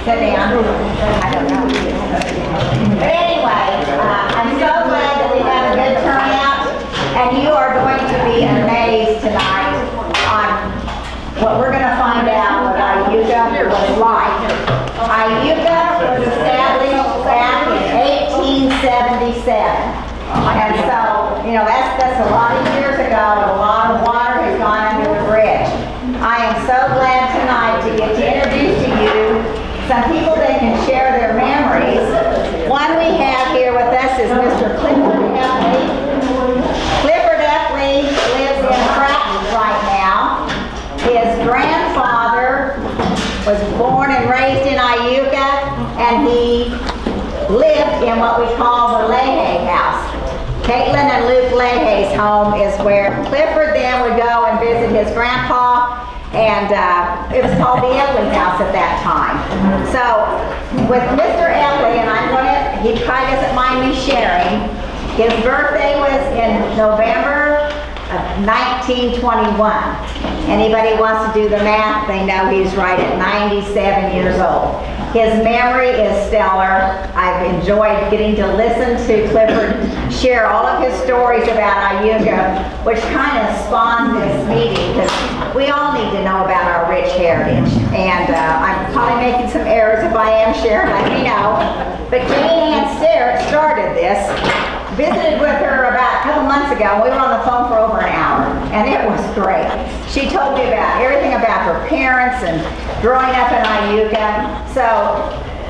Sit down. I don't know. But anyway, I'm so glad that we had a good turnout, and you are going to be amazed tonight on what we're going to find out what Iuka was like. Iuka was established back in 1877. And so, you know, that's a lot of years ago, and a lot of water has gone under the bridge. I am so glad tonight to get to introduce to you some people that can share their memories. One we have here with us is Mr. Clifford Epley. Clifford Epley lives in Prattville right now. His grandfather was born and raised in Iuka, and he lived in what we call the Leahy house. Caitlin and Luke Leahy's home is where Clifford then would go and visit his grandpa, and it was called the Epley house at that time. So with Mr. Epley, and he probably doesn't mind me sharing, his birthday was in November of 1921. Anybody wants to do the math, they know he's right at 97 years old. His memory is stellar. I've enjoyed getting to listen to Clifford share all of his stories about Iuka, which kind of spawned this meeting, because we all need to know about our rich heritage. And I'm probably making some errors. If I am, sharing, let me know. But Jane Ann Sterrett started this. Visited with her about a couple months ago. We were on the phone for over an hour, and it was great. She told me about everything about her parents and growing up in Iuka. So,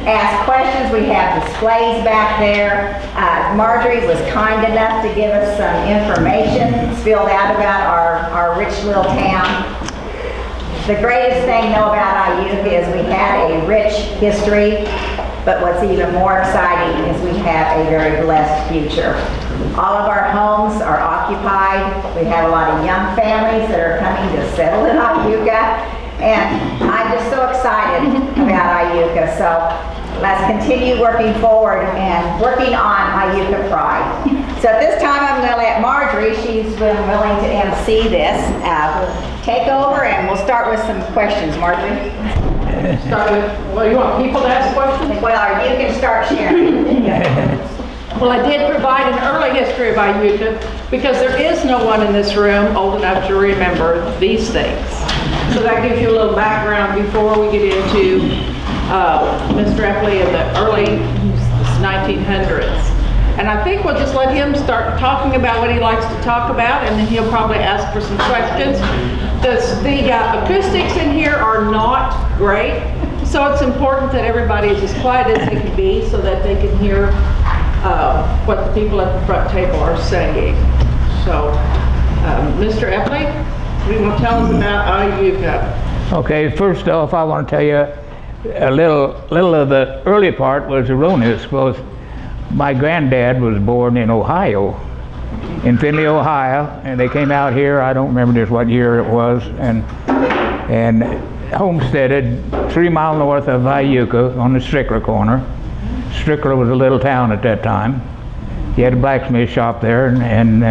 ask questions. We have displays back there. Marjorie was kind enough to give us some information spilled out about our rich little town. The greatest thing, though, about Iuka is we had a rich history. But what's even more exciting is we have a very blessed future. All of our homes are occupied. We have a lot of young families that are coming to settle in Iuka. And I'm just so excited about Iuka. So let's continue working forward and working on Iuka pride. So at this time, I'm going to let Marjorie, she's been willing to MC this, take over, and we'll start with some questions. Marjorie? Start with, well, you want people to ask questions? Well, you can start sharing. Well, I did provide an early history of Iuka because there is no one in this room old enough to remember these things. So that gives you a little background before we get into Mr. Epley in the early 1900s. And I think we'll just let him start talking about what he likes to talk about, and then he'll probably ask for some questions. The acoustics in here are not great, so it's important that everybody is as quiet as they can be so that they can hear what the people at the front table are saying. So, Mr. Epley, what do you want to tell us about Iuka? Okay, first off, I want to tell you a little of the early part was erroneous. Because my granddad was born in Ohio, in Findlay, Ohio, and they came out here. I don't remember just what year it was, and homesteaded 3 miles north of Iuka on the Strickler corner. Strickler was a little town at that time. He had a blacksmith shop there, and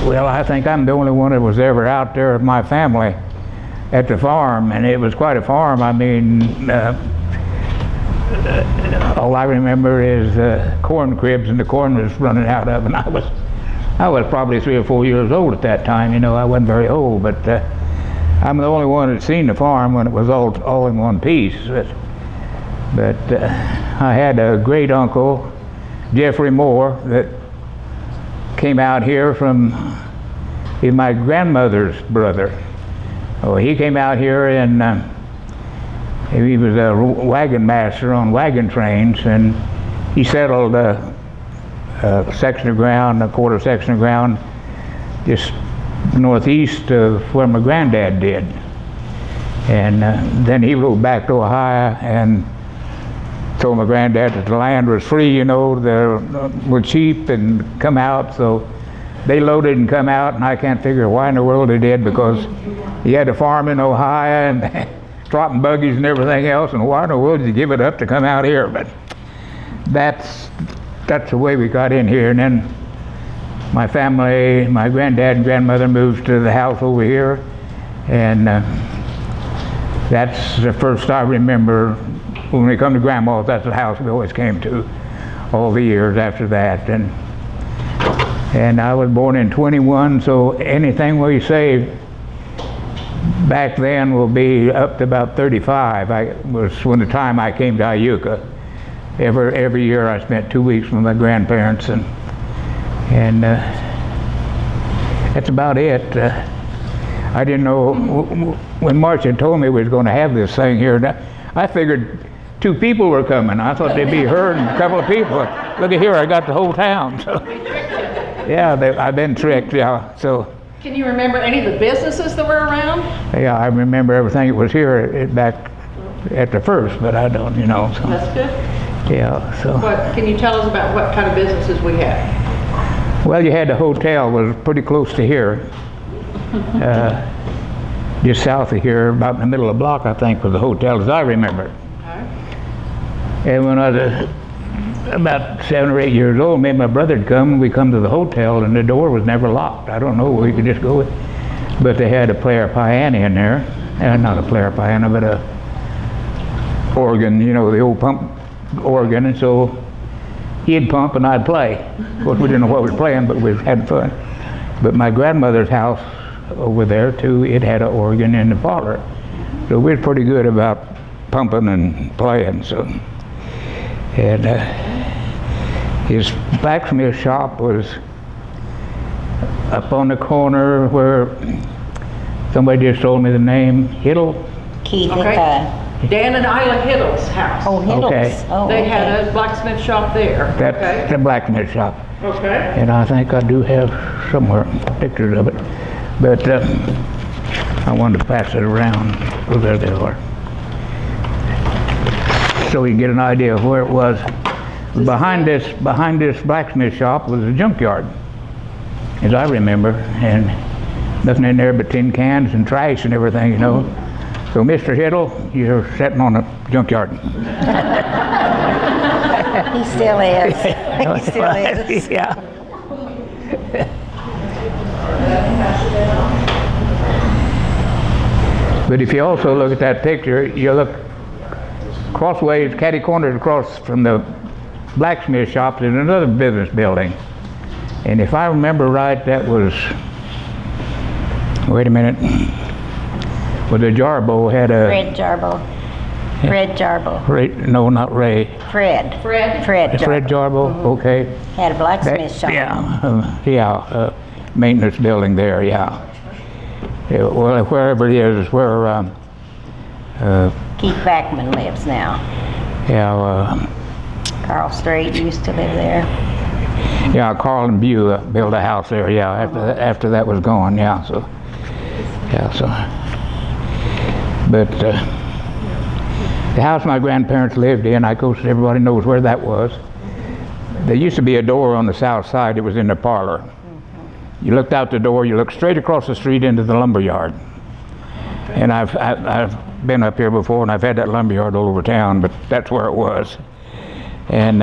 well, I think I'm the only one that was ever out there of my family at the farm, and it was quite a farm. I mean, all I remember is corn cribs, and the corn was running out of, and I was probably 3 or 4 years old at that time. You know, I wasn't very old, but I'm the only one that seen the farm when it was all in one piece. But I had a great uncle, Jeffrey Moore, that came out here from, he's my grandmother's brother. Oh, he came out here, and he was a wagon master on wagon trains, and he settled a section of ground, a quarter section of ground, just northeast of where my granddad did. And then he rode back to Ohio and told my granddad that the land was free, you know, they were cheap and come out, so they loaded and come out, and I can't figure why in the world they did, because he had a farm in Ohio and trotting buggies and everything else, and why in the world did you give it up to come out here? But that's the way we got in here. And then my family, my granddad and grandmother moved to the house over here, and That's the first I remember. When we come to Grandma's, that's the house we always came to all the years after that. And I was born in 21, so anything we say back then will be up to about 35. I was when the time I came to Iuka. Every year I spent 2 weeks with my grandparents, and that's about it. I didn't know when Marcia told me we was going to have this thing here. I figured 2 people were coming. I thought they'd be her and a couple of people. Look at here, I got the whole town. So, yeah, I've been tricked. Yeah, so. Can you remember any of the businesses that were around? Yeah, I remember everything that was here back at the first, but I don't, you know. So. That's good. Yeah, so. What can you tell us about what kind of businesses we had? Well, you had the hotel was pretty close to here. Just south of here, about in the middle of the block, I think, was the hotel, as I remember. And when I was about 7 or 8 years old, me and my brother had come, we come to the hotel, and the door was never locked. I don't know, we could just go in. But they had a player piano in there. Not a player piano, but a organ, you know, the old pump organ, and so he'd pump and I'd play. Of course, we didn't know what we were playing, but we had fun. But my grandmother's house over there, too, it had an organ in the parlor. So we were pretty good about pumping and playing, so. And his blacksmith shop was up on the corner where somebody just told me the name, Hiddle. Keith, Okay. Dan and Isla Hiddle's house. oh, Hiddles. Okay. Oh, They okay. had a blacksmith shop there. That's Okay. the blacksmith shop. Okay. And I think I do have somewhere pictures of it. But I wanted to pass it around. Oh, there they are. So you can get an idea of where it was. Behind this blacksmith shop was a junkyard, as I remember, and nothing in there but tin cans and trash and everything, you know. So, Mr. Hiddle, you're sitting on a junkyard. He still is. He still is. Yeah. But if you also look at that picture, you look crossways, catty corners across from the blacksmith shop, there's another business building. And if I remember right, that was, wait a minute, well, the Jarbo had a, Fred Jarbo. Fred Jarbo. no, not Ray. Fred. Fred? Fred Jarbo. Fred Jarbo, okay. Had a blacksmith shop. Yeah, maintenance building there, yeah. Yeah, well, wherever it is where, Keith Backman lives now. yeah, Carl Strait used to live there. yeah, Carl and Beulah built a house there, yeah, after that was gone, yeah, so, yeah, so. But, the house my grandparents lived in, of course, everybody knows where that was. There used to be a door on the south side, it was in the parlor. You looked out the door, you looked straight across the street into the lumber yard. And I've been up here before, and I've had that lumber yard all over town, but that's where it was. And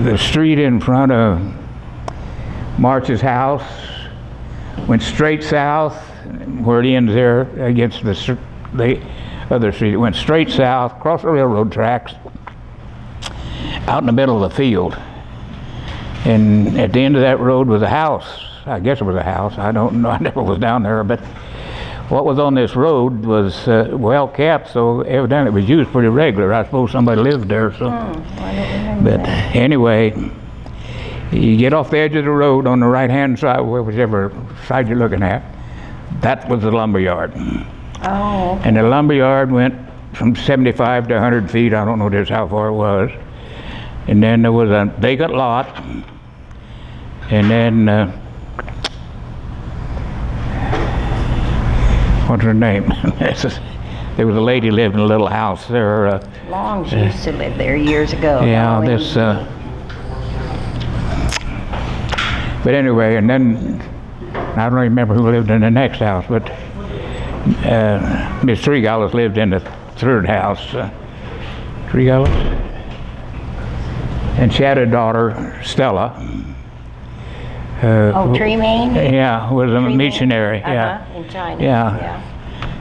the street in front of March's house went straight south, where it ends there against the other street. It went straight south, across the railroad tracks, out in the middle of the field. And at the end of that road was a house. I guess it was a house. I don't know. I never was down there. But what was on this road was well kept, so evidently it was used pretty regular. I suppose somebody lived there. So. I don't remember But that. anyway, you get off the edge of the road on the right-hand side, whichever side you're looking at. That was the lumber yard. Oh, And the lumber yard went from 75 to 100 feet. I don't know just how far it was. And then there was a vacant lot. And then, what's her name? There was a lady lived in a little house there. Longs used to live there years ago. Yeah, Oh, this, but anyway, and then, I don't remember who lived in the next house, but Miss Tregallis lived in the third house. Tregallis? And she had a daughter, Stella. Oh, Tremaine? Yeah, was a Tremaine? missionary, yeah. In China. Yeah.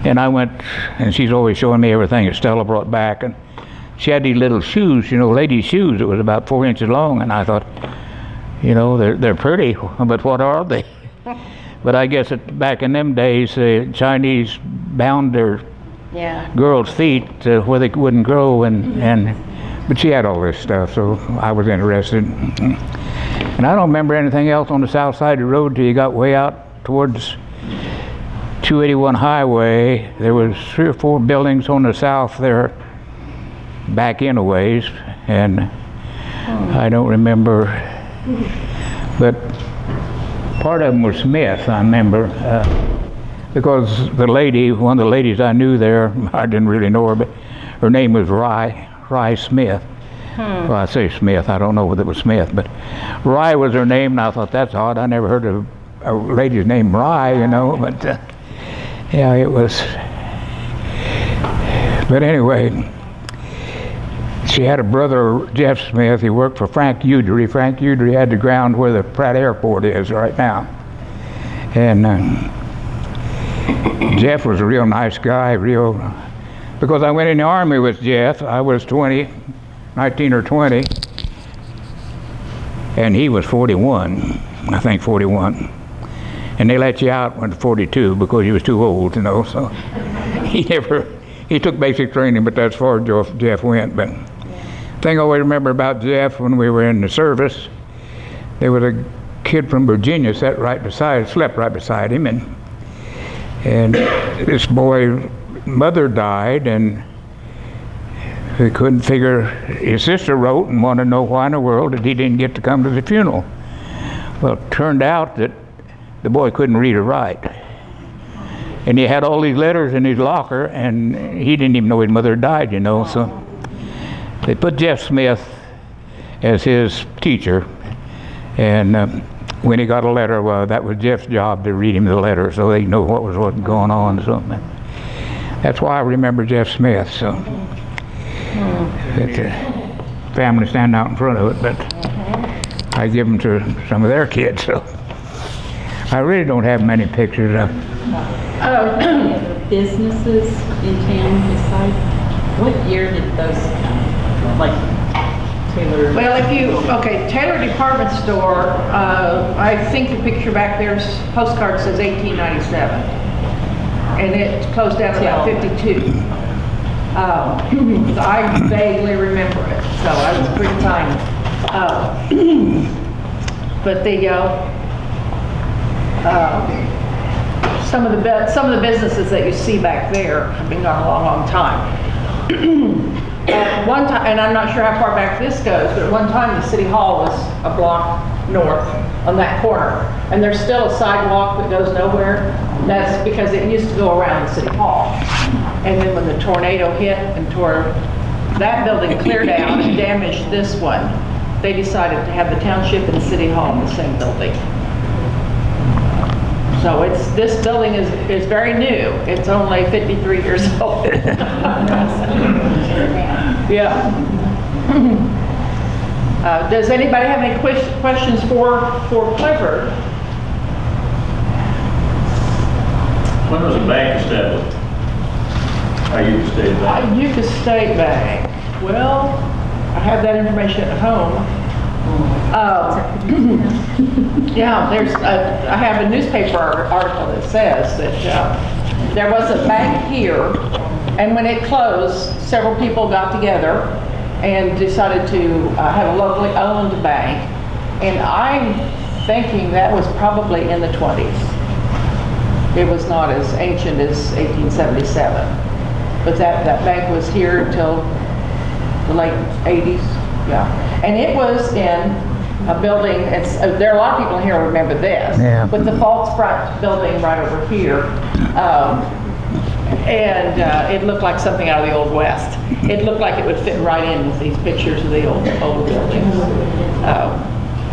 And I went, and she's always showing me everything that Stella brought back. And she had these little shoes, you know, ladies' shoes that was about 4 inches long. And I thought, you know, they're pretty, but what are they? But I guess back in them days, the Chinese bound their Yeah. girls' feet where they wouldn't grow, but she had all this stuff, so I was interested. And I don't remember anything else on the south side of the road till you got way out towards 281 highway. There was 3 or 4 buildings on the south there, back in a ways, and I don't remember, but part of them was Smith, I remember, because the lady, one of the ladies I knew there, I didn't really know her, but her name was Rye Smith. Well, I say Smith, I don't know whether it was Smith, but Rye was her name, and I thought, that's odd, I never heard of a lady's name Rye, you know, but yeah, it was. But anyway, she had a brother, Jeff Smith. He worked for Frank Udry. Frank Udry had the ground where the Pratt Airport is right now. And Jeff was a real nice guy, because I went in the Army with Jeff. I was 19 or 20, and he was 41, I think 41. And they let you out when 42 because he was too old, you know, so he took basic training, but that's as far as Jeff went. But thing I always remember about Jeff, when we were in the service, there was a kid from Virginia slept right beside him, and this boy's mother died, and he couldn't figure. His sister wrote and wanted to know why in the world that he didn't get to come to the funeral. Well, it turned out that the boy couldn't read or write, and he had all these letters in his locker, and he didn't even know his mother died, you know. So they put Jeff Smith as his teacher, and when he got a letter, well, that was Jeff's job to read him the letter so they know what was going on. So that's why I remember Jeff Smith. So the family stand out in front of it, but I give them to some of their kids. So I really don't have many pictures of. Businesses in town besides, what year did those come? Like Taylor? Well, Taylor Department Store, I think the picture back there's postcard says 1897. And it closed down about 52. I vaguely remember it, so I was pretty tiny. But some of the businesses that you see back there have been gone a long, long time. At one time, and I'm not sure how far back this goes, but at one time the city hall was a block north on that corner, and there's still a sidewalk that goes nowhere. That's because it used to go around the city hall, and then when the tornado hit and tore that building clear down and damaged this one, they decided to have the township and the city hall in the same building. So this building is very new. It's only 53 years old. Yeah. Does anybody have any questions for Clifford? When was the bank established? Utica State Bank. Utica State Bank. Well, I have that information at home. Yeah, I have a newspaper article that says that there was a bank here, and when it closed, several people got together and decided to have a locally owned bank, and I'm thinking that was probably in the 20s. It was not as ancient as 1877, but that bank was here until the late 80s. Yeah, and it was in a building. There are a lot of people here who remember this, Yeah. with the false front building right over here, and it looked like something out of the Old West. It looked like it would fit right in with these pictures of the old buildings,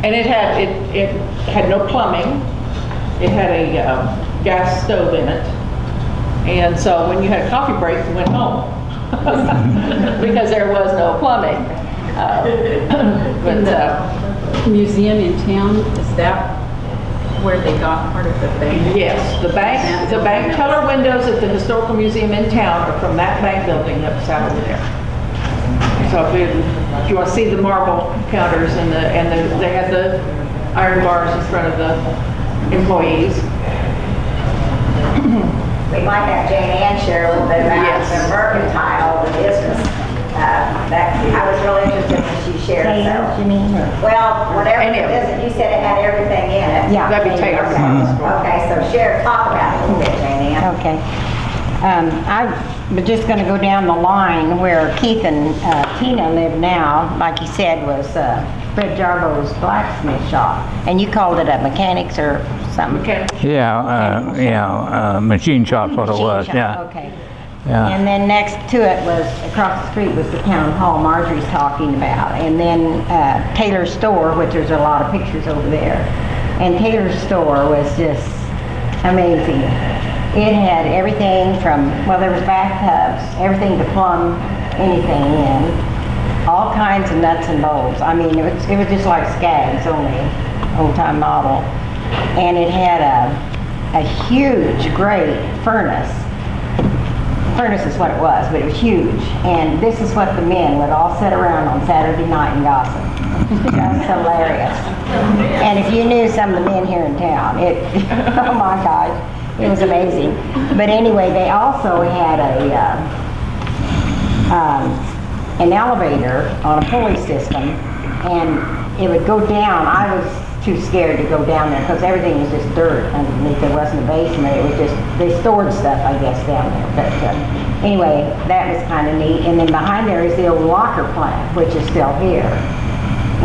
and it had no plumbing. It had a gas stove in it, and so when you had a coffee break, you went home because there was no plumbing. But the museum in town, is that where they got part of the bank? Yes, the bank teller windows at the Historical Museum in town are from that bank building that's out over there. So if you want to see the marble counters and they had the iron bars in front of the employees. We might have Jane Ann share a little bit about Yes. the mercantile, the business. I was really interested when she shared, Taylor, so. you mean, or? Well, whatever Any it of is, you said it had everything in it. Yeah. That'd be Taylor. Okay, so share, talk about it a little bit, Jane Ann. Okay. I'm just going to go down the line where Keith and Tina live now, like you said, was Fred Jarbo's blacksmith shop. And you called it a mechanics or something? Okay. Yeah, machine shop's what it Machine was, shop, yeah. Okay. Yeah. And then next to it was, across the street was the town hall Marjorie's talking about. And then Taylor's store, which there's a lot of pictures over there. And Taylor's store was just amazing. It had everything from, well, there was bathtubs, everything to plumb anything in. All kinds of nuts and bolts. I mean, it was just like Skaggs, only old-time model. And it had a huge, great furnace. Furnace is what it was, but it was huge. And this is what the men would all sit around on Saturday night and gossip. Just hilarious. And if you knew some of the men here in town, oh my gosh, it was amazing. But anyway, they also had an elevator on a pulley system, and it would go down. I was too scared to go down there because everything was just dirt underneath. There wasn't a basement. It was just, they stored stuff, I guess, down there. But anyway, that was kind of neat. And then behind there is the old Walker plant, which is still here.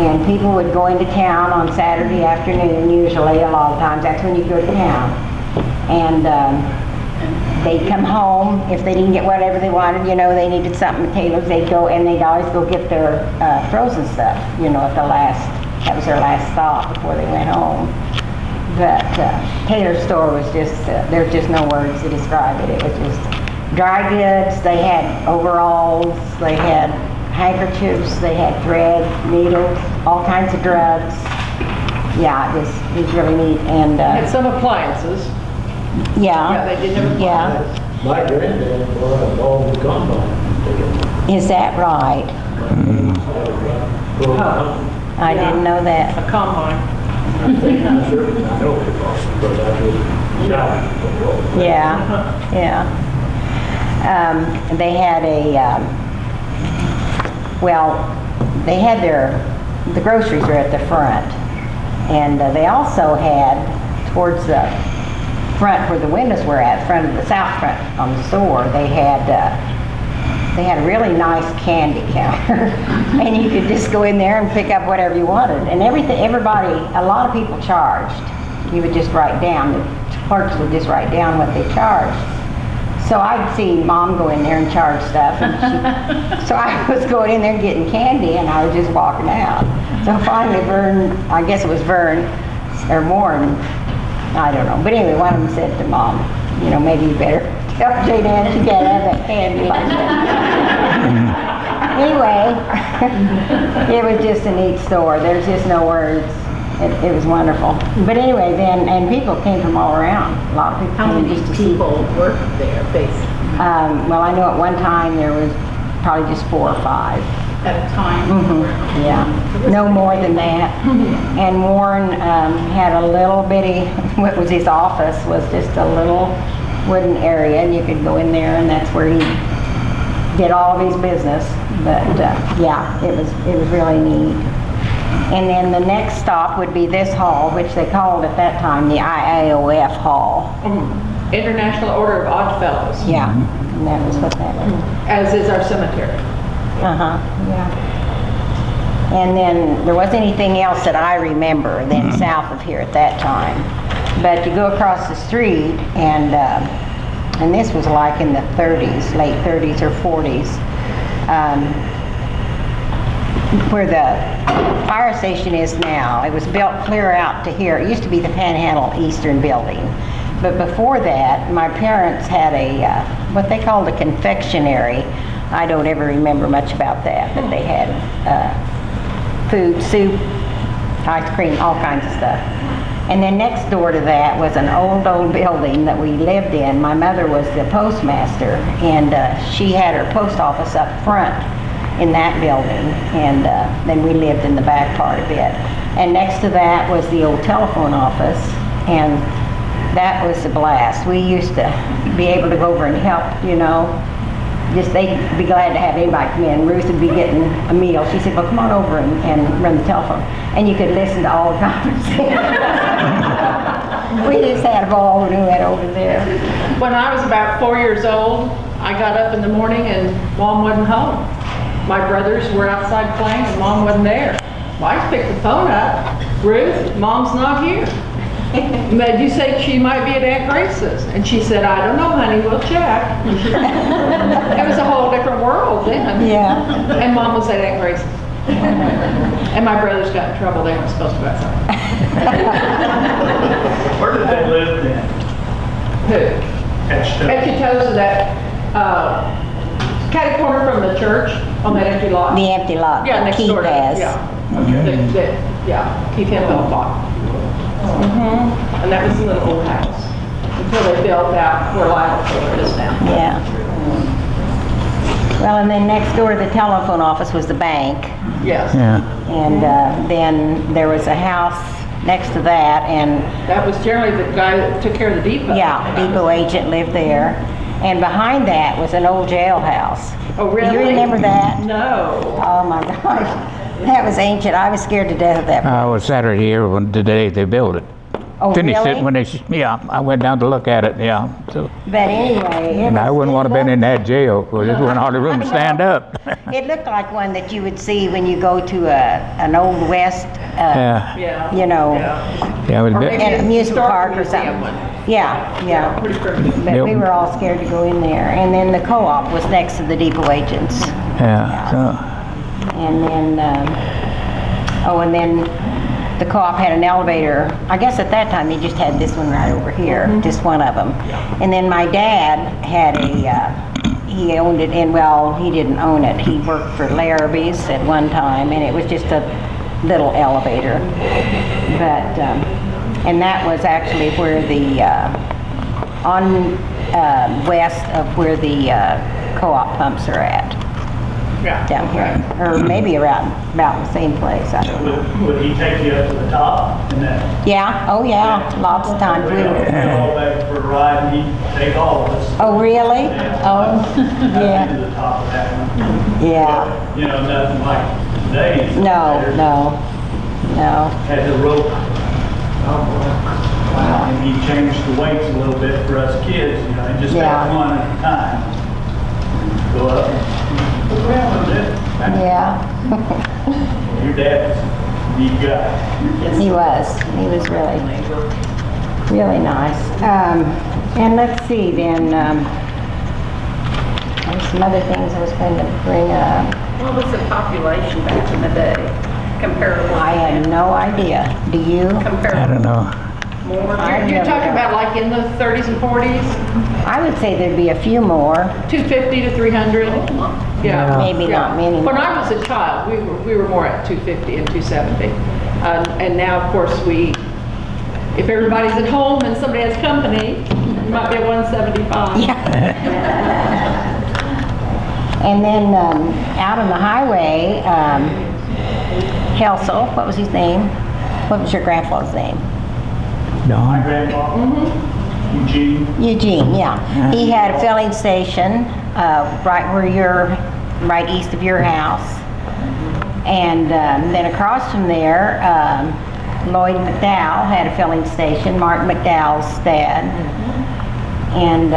And people would go into town on Saturday afternoon, usually, a lot of times. That's when you go to town. And they'd come home. If they didn't get whatever they wanted, you know, they needed something at Taylor's, they'd go, and they'd always go get their frozen stuff, you know, at the last, that was their last stop before they went home. But Taylor's store was just, there's just no words to describe it. It was just dry goods. They had overalls, they had handkerchiefs, they had thread, needles, all kinds of drugs. Yeah, it was really neat. And And some appliances. Yeah, they didn't have Yeah. appliances. My granddad brought a long combine. Is that right? I didn't know that. A combine. I certainly know it because I was young. Yeah, yeah. They had they had the groceries were at the front. And they also had, towards the front where the windows were at, front of the south front on the store, they had a really nice candy counter. And you could just go in there and pick up whatever you wanted. And everybody, a lot of people charged. You would just write down, the clerks would just write down what they charged. So I'd see Mom go in there and charge stuff, and so I was going in there getting candy, and I was just walking out. So finally Vern, I guess it was Vern, or Warren, I don't know, but anyway, one of them said to Mom, you know, maybe you better tell Jane Ann she can't have that candy like that. Anyway, it was just a neat store. There's just no words. It was wonderful. But anyway, then, and people came from all around. A lot of people How came many just to see. people worked there, basically, Well, I know at one time there was probably just 4 or 5. at a time? Yeah, no more than that. And Warren had a little bitty, what was his office, was just a little wooden area, and you could go in there, and that's where he did all of his business. But yeah, it was really neat. And then the next stop would be this hall, which they called at that time the IAOF Hall. International Order of Odd Fellows, Yeah, and that was what that was. as is our cemetery. Uh-huh, yeah. And then there wasn't anything else that I remember then south of here at that time. But you go across the street, and this was like in the 30s, late 30s or 40s, where the fire station is now. It was built clear out to here. It used to be the Panhandle Eastern Building. But before that, my parents had what they called a confectionery. I don't ever remember much about that, but they had food, soup, ice cream, all kinds of stuff. And then next door to that was an old building that we lived in. My mother was the postmaster, and she had her post office up front in that building, and then we lived in the back part of it. And next to that was the old telephone office, and that was a blast. We used to be able to go over and help, you know. Just they'd be glad to have anybody come in. Ruth would be getting a meal. She said, well, come on over and run the telephone. And you could listen to all the conversations. We just had a ball doing that over there. When I was about 4 years old, I got up in the morning and Mom wasn't home. My brothers were outside playing and Mom wasn't there. Well, I just picked the phone up. Ruth, Mom's not here. Did you say she might be at Aunt Grace's? And she said, I don't know, honey, we'll check. It was a whole different world then. Yeah. And Mom was at Aunt Grace's. And my brothers got in trouble, they weren't supposed to go outside. Where did they live then? Who? At Stowe? At Chitosa, that, catty corner from the church on that empty lot. The empty lot. Yeah, next Keith door to, has. yeah. Yeah, Keith Hemphill bought. And that was a little old house until they built out where Lyle Fuller is now. Yeah. Well, and then next door to the telephone office was the bank. Yes. Yeah. And then there was a house next to that, and That was generally the guy that took care of the depot. yeah, depot agent lived there. And behind that was an old jailhouse. Oh, really? Do you remember that? No. Oh my gosh, that was ancient. I was scared to death of that. I was Saturday here when the day they built it. Oh, Finished really? it when they, yeah, I went down to look at it, yeah. So, But anyway, and I wouldn't want to have been in that jail, because there wasn't hardly room to stand up. It looked like one that you would see when you go to an old west, Yeah, Yeah. you know, Yeah. yeah, it was Or bit- maybe an amusement Historical park or museum something. one. Yeah, yeah. Pretty primitive. But we Yep. were all scared to go in there. And then the co-op was next to the depot agents. yeah, so, And then, and then the co-op had an elevator. I guess at that time, they just had this one right over here, just one of them. And then my dad had he owned it, and well, he didn't own it. He worked for Larrabee's at one time, and it was just a little elevator. But, and that was actually where the, west of where the co-op pumps are at. Yeah. Down here, or maybe around about the same place. I don't know. Would he take you up to the top and then? Yeah, oh yeah, lots of times we We'd were. all back for a ride and he'd take all of us. Oh, really? Oh, To yeah, the top of that one. yeah. You know, nothing like today's. No, elevators. no. Had the rope. And he changed the weights a little bit for us kids, you know, and just Yeah. take one at a time. Go up and look around a bit. Yeah, Your dad's a neat guy. he was really, really nice. And let's see then, there's some other things I was going to bring up. What was the population back in the day compared to I had no idea. Do you? I don't know. More? I You're never talking know. about like in the 30s and 40s, I would say there'd be a few more, 250 to 300? Yeah. maybe not many. When I was a child, we were more at 250 and 270. And now, of course, if everybody's at home and somebody has company, it might be at 175. And then out on the highway, Helsel, what was his name? What was your grandfather's name? My Don? grandpa, Eugene, Eugene, yeah. He had a filling station right where right east of your house. And then across from there, Lloyd McDowell had a filling station, Martin McDowell's dad. And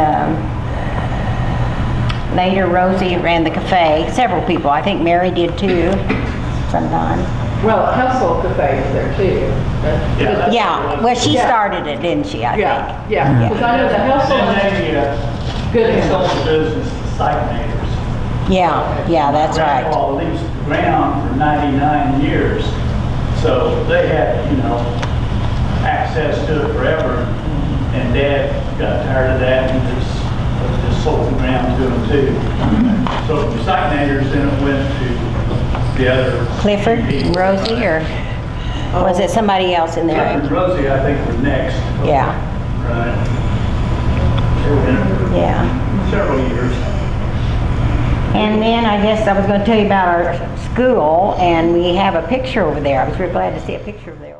later Rosie ran the cafe, several people. I think Mary did too, sometime. Well, Hustle Cafe is there too. Yeah. Yeah, well, she Yeah. started it, didn't she, I think? Yeah, because I know the Hustle then Good they hand. sold the business to Psychnators. Yeah, that's right. Grandpa leased the ground for 99 years, so they had, you know, access to it forever. And Dad got tired of that and just sold the ground to him too. So from Psychnators, then it went to the other. Clifford, people. Rosie, or, Was it somebody else in Cliff there? and Rosie, I think, were next. Yeah, Right. They were in it for yeah. several years. And then I guess I was going to tell you about our school, and we have a picture over there. I was real glad to see a picture over there.